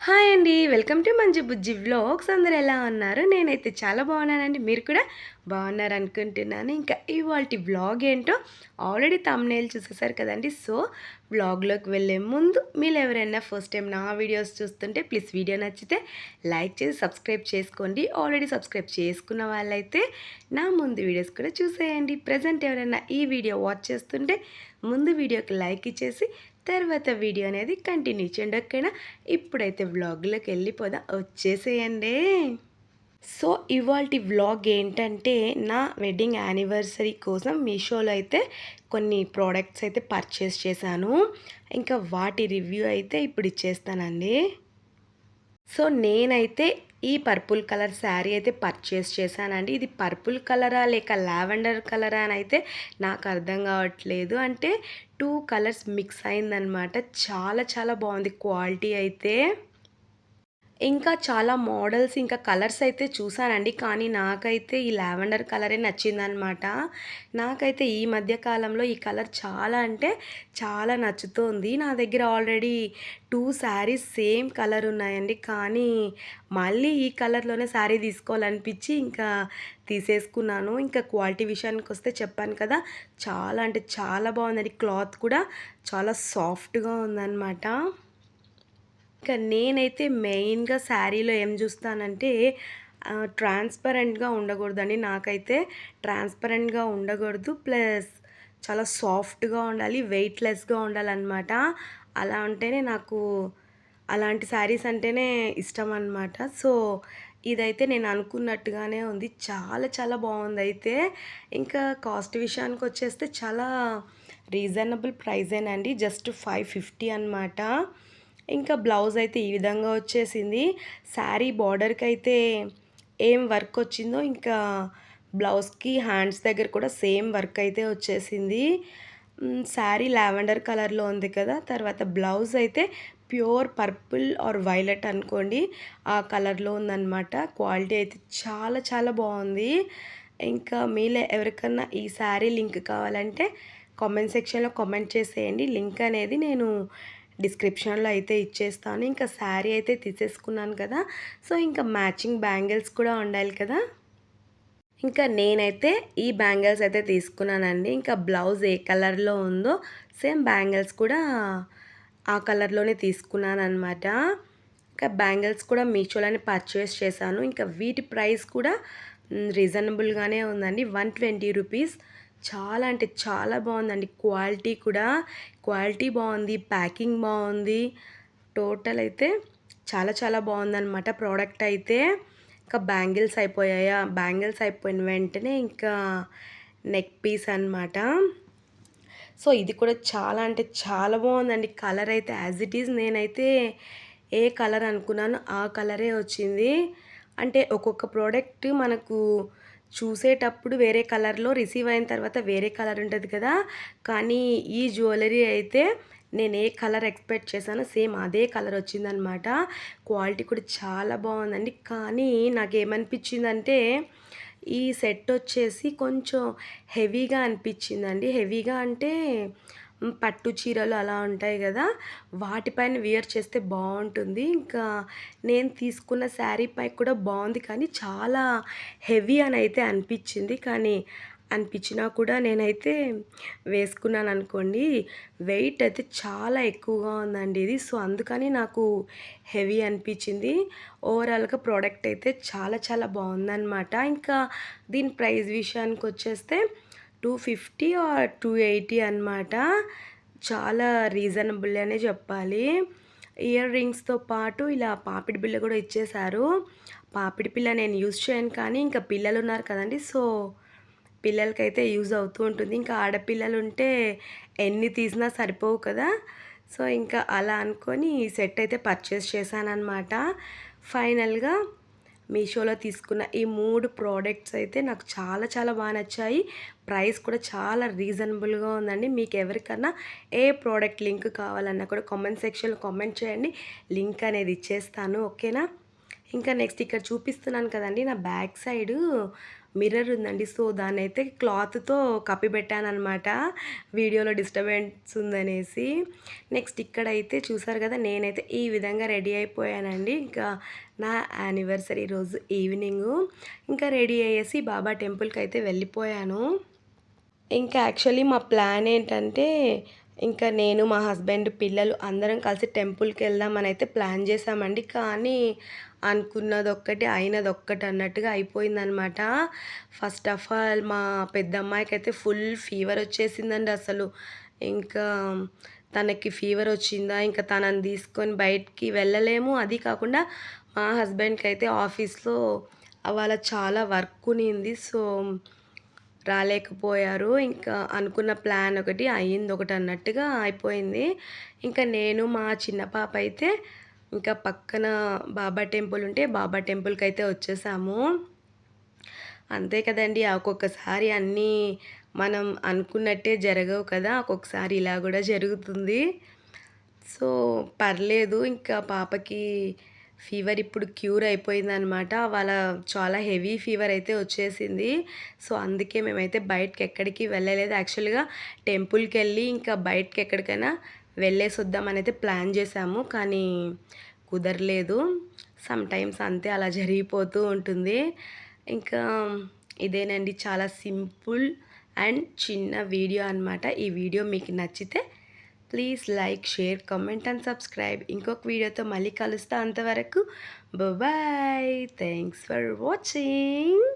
Hi అండి. Welcome to మంచి బుజ్జి vlogs. అందరూ ఎలా ఉన్నారు? నేనైతే చాలా బాగున్నానండి. మీరు కూడా బాగున్నారనుకుంటున్నాను. ఇంకా ఇవాల్టి వ్లాగ్ ఏంటో ఆల్రెడీ థంబ్‌నెయిల్ చూసేసారు కదండీ. సో, వ్లాగ్‌లోకి వెళ్ళే ముందు మీరు ఎవరైనా ఫస్ట్ టైం నా వీడియోస్ చూస్తుంటే ప్లీజ్ వీడియో నచ్చితే లైక్ చేసి సబ్స్క్రైబ్ చేసుకోండి. ఆల్రెడీ సబ్స్క్రైబ్ చేసుకున్న వాళ్ళైతే నా ముందు వీడియోస్ కూడా చూసేయండి. ప్రెజెంట్ ఎవరైనా ఈ వీడియో వాచ్ చేస్తుంటే ముందు వీడియోకి లైక్ ఇచ్చేసి తర్వాత వీడియో అనేది కంటిన్యూ చేయండి. ఓకేనా? ఇప్పుడైతే వ్లాగ్లోకి వెళ్ళిపోదాం. వచ్చేసేయండి. సో ఇవాల్టి వ్లాగ్ ఏంటంటే నా వెడ్డింగ్ యానివర్సరీ కోసం మీషోలో అయితే కొన్ని ప్రోడక్ట్స్ అయితే పర్చేస్ చేశాను. ఇంకా వాటి రివ్యూ అయితే ఇప్పుడు ఇచ్చేస్తానండి. సో నేనైతే ఈ పర్పుల్ కలర్ శారీ అయితే పర్చేస్ చేశానండి. ఇది పర్పుల్ కలరా లేక లావెండర్ కలరా అని అయితే నాకు అర్థం కావట్లేదు. అంటే 2 కలర్స్ మిక్స్ అయిందనమాట. చాలా చాలా బాగుంది క్వాలిటీ అయితే. ఇంకా చాలా మోడల్స్ ఇంకా కలర్స్ అయితే చూసానండి. కానీ నాకైతే ఈ లావెండర్ కలరే నచ్చిందనమాట. నాకైతే ఈ మధ్య కాలంలో ఈ కలర్ చాలా అంటే చాలా నచ్చుతోంది. నా దగ్గర ఆల్రెడీ 2 శారీస్ సేమ్ కలర్ ఉన్నాయండి. కానీ మళ్ళీ ఈ కలర్‌లోనే శారీ తీసుకోవాలనిపించి ఇంకా తీసేసుకున్నాను. ఇంకా క్వాలిటీ విషయానికొస్తే చెప్పాను కదా! చాలా అంటే చాలా బాగుందండి. క్లాత్ కూడా చాలా సాఫ్ట్‌గా ఉందనమాట. ఇంకా నేనైతే మెయిన్‌గా శారీలో ఏం చూస్తానంటే ట్రాన్స్‌పరెంట్‌గా ఉండకూడదండి. నాకైతే ట్రాన్స్‌పరెంట్‌గా ఉండకూడదు. ప్లస్ చాలా సాఫ్ట్‌గా ఉండాలి. వెయిట్‌లెస్‌గా ఉండాలనమాట. అలా ఉంటేనే నాకు అలాంటి శారీస్ అంటేనే ఇష్టం అనమాట. సో, ఇదైతే నేను అనుకున్నట్టుగానే ఉంది. చాలా చాలా బావుందయితే. ఇంకా కాస్ట్ విషయానికొచ్చేస్తే చాలా రీజనబుల్ ప్రైజేనండి. జస్ట్ 550 అనమాట. ఇంకా బ్లౌజ్ అయితే ఈ విధంగా వచ్చేసింది. శారీ బార్డర్‌కైతే ఏం వర్క్ వచ్చిందో ఇంకా బ్లౌజ్‌కి హ్యాండ్స్ దగ్గర కూడా సేమ్ వర్క్ అయితే వచ్చేసింది. శారీ లావెండర్ కలర్‌లో ఉంది కదా! తర్వాత బ్లౌజ్ అయితే ప్యూర్ పర్పుల్ ఆర్ వైలెట్ అనుకోండి. ఆ కలర్‌లో ఉందనమాట. క్వాలిటీ అయితే చాలా చాలా బావుంది. ఇంకా మీలో ఎవరికన్నా ఈ శారీ లింక్ కావాలంటే కామెంట్ సెక్షన్‌లో కామెంట్ చేసేయండి. లింక్ అనేది నేను డిస్క్రిప్షన్‌లో అయితే ఇచ్చేస్తాను. ఇంకా శారీ అయితే తీసేసుకున్నాను కదా! సో, ఇంకా మ్యాచింగ్ బ్యాంగిల్స్ కూడా ఉండాలి కదా! ఇంకా నేనైతే ఈ బ్యాంగిల్స్ అయితే తీసుకున్నానండి. ఇంకా బ్లౌజ్ ఏ కలర్‌లో ఉందో సేమ్ బ్యాంగిల్స్ కూడా ఆ కలర్‌లోనే తీసుకున్నాననమాట. ఇంకా బ్యాంగిల్స్ కూడా మీషోలోనే పర్చేస్ చేశాను. ఇంకా వీటి ప్రైస్ కూడా రీజనబుల్‌గానే ఉందండి. 120 రూపీస్. చాలా అంటే చాలా బాగుందండి. క్వాలిటీ బాగుంది. ప్యాకింగ్ బాగుంది. టోటల్ అయితే చాలా చాలా బాగుందనమాట ప్రోడక్ట్ అయితే. ఇంకా బ్యాంగిల్స్ అయిపోయాయా? బ్యాంగిల్స్ అయిపోయిన వెంటనే ఇంకా నెక్ పీస్ అనమాట. సో ఇది కూడా చాలా అంటే చాలా బాగుందండి. కలర్ అయితే యాజ్ ఇట్ ఈజ్ నేనైతే ఏ కలర్ అనుకున్నానో ఆ కలరే వచ్చింది. అంటే ఒక్కొక్క ప్రోడక్ట్ మనకు చూసేటప్పుడు వేరే కలర్‌లో రిసీవ్ అయిన తర్వాత వేరే కలర్ ఉంటది కదా! కానీ ఈ జ్యువెలరీ అయితే నేను ఏ కలర్ ఎక్స్‌పెక్ట్ చేశానో సేమ్ అదే కలర్ వచ్చిందనమాట. క్వాలిటీ కూడా చాలా బాగుందండి. కానీ నాకేమనిపించిందంటే ఈ సెట్ వచ్చేసి కొంచెం హెవీగా అనిపించిందండి. హెవీగా అంటే పట్టు చీరలు అలా ఉంటాయి గదా! వాటిపైన వియర్ చేస్తే బావుంటుంది. ఇంకా నేను తీసుకున్న శారీపై కూడా బావుంది. కానీ చాలా హెవీ అనైతే అనిపించింది. కానీ అనిపించినా కూడా నేనైతే వేసుకున్నాననుకోండి. వెయిట్ అయితే చాలా ఎక్కువగా ఉందండి ఇది. సో, అందుకని నాకు హెవీ అనిపించింది. ఓవరాల్‌గా ప్రోడక్ట్ అయితే చాలా చాలా బావుందనమాట. ఇంకా దీని ప్రైస్ విషయానికొచ్చేస్తే 250 ఆర్ 280 అనమాట. చాలా రీజనబుల్ అనే చెప్పాలి. ఇయర్ రింగ్స్‌తో పాటు ఇలా పాపిడి బిళ్ళ కూడా ఇచ్చేశారు. పాపిడి బిళ్ళ నేను యూజ్ చేయను కానీ ఇంకా పిల్లలున్నారు కదండీ! సో, పిల్లలకైతే యూజ్ అవుతూ ఉంటుంది. ఇంకా ఆడపిల్లలుంటే ఎన్ని తీసినా సరిపోవు కదా! సో, ఇంకా అలా అనుకోని ఈ సెట్ అయితే పర్చేస్ చేశాననమాట. ఫైనల్‌గా మీషోలో తీసుకున్న ఈ 3 ప్రోడక్ట్స్ అయితే నాకు చాలా చాలా బాగా నచ్చాయి. ప్రైస్ కూడా చాలా రీజనబుల్‌గా ఉందండి. మీకు ఎవరికన్నా ఏ ప్రోడక్ట్ లింక్ కావాలన్నా కూడా కామెంట్ సెక్షన్‌లో కామెంట్ చేయండి. లింక్ అనేది ఇచ్చేస్తాను. ఓకేనా? ఇంకా నెక్స్ట్ ఇక్కడ చూపిస్తున్నాను కదండీ! నా బ్యాక్ సైడు మిర్రర్ ఉందండి. సో, దాన్నైతే క్లాత్‌తో కప్పిబెట్టాననమాట. వీడియోలో డిస్టర్బెన్స్ ఉందనేసి. నెక్స్ట్ ఇక్కడైతే చూసారు కదా! నేనైతే ఈ విధంగా రెడీ అయిపోయానండి. ఇంకా నా యానివర్సరీ రోజు ఈవినింగు. ఇంకా రెడీ అయ్యేసి బాబా టెంపుల్‌కైతే వెళ్ళిపోయాను. ఇంకా యాక్చువల్లీ మా ప్లాన్ ఏంటంటే, ఇంకా నేను, మా హస్బెండ్, పిల్లలు అందరం కలిసి టెంపుల్‌కెళ్దామనైతే ప్లాన్ చేశామండి. కానీ అనుకున్నదొక్కటి, అయినదొక్కటి అన్నట్టుగా అయిపోయిందనమాట. ఫస్ట్ ఆఫ్ ఆల్ మా పెద్దమ్మాయికైతే ఫుల్ ఫీవర్ వచ్చేసిందండి అసలు. ఇంకా తనకి ఫీవర్ వచ్చిందా, ఇంకా తనని తీసుకొని బయటికి వెళ్ళలేము. అది కాకుండా మా హస్బెండ్‌కైతే ఆఫీస్‌లో అవాళ చాలా వర్క్ ఉన్నింది. సో రాలేకపోయారు. ఇంకా అనుకున్న ప్లాన్ ఒకటి, అయిందొకటి అన్నట్టుగా అయిపోయింది. ఇంకా నేను, మా చిన్న పాప అయితే ఇంకా పక్కన బాబా టెంపుల్ ఉంటే బాబా టెంపుల్‌కైతే వచ్చేసాము. అంతే కదండీ! ఒక్కొక్కసారి అన్నీ మనం అనుకున్నట్టే జరగవు కదా! ఒక్కొక్కసారి ఇలా గూడా జరుగుతుంది. సో, పర్లేదు. ఇంకా పాపకి ఫీవర్ ఇప్పుడు క్యూర్ అయిపోయిందనమాట. వాళ్ళ చాలా హెవీ ఫీవర్ అయితే వచ్చేసింది. సో, అందుకే మేమైతే బయటకెక్కడికి వెళ్ళలేదు. యాక్చువల్‌గా టెంపుల్‌కెళ్ళి ఇంకా బయటకెక్కడికైనా వెళ్ళేసొద్దామనైతే ప్లాన్ జేశాము. కానీ కుదరలేదు. సమ్‌టైమ్స్ అంతే అలా జరిగిపోతూ ఉంటుంది. ఇంకా ఇదేనండి చాలా సింపుల్ అండ్ చిన్న వీడియో అనమాట. ఈ వీడియో మీకు నచ్చితే please like, share, comment and subscribe. ఇంకొక వీడియోతో మళ్ళీ కలుస్తా. అంతవరకు బాయ్. Thanks for watching.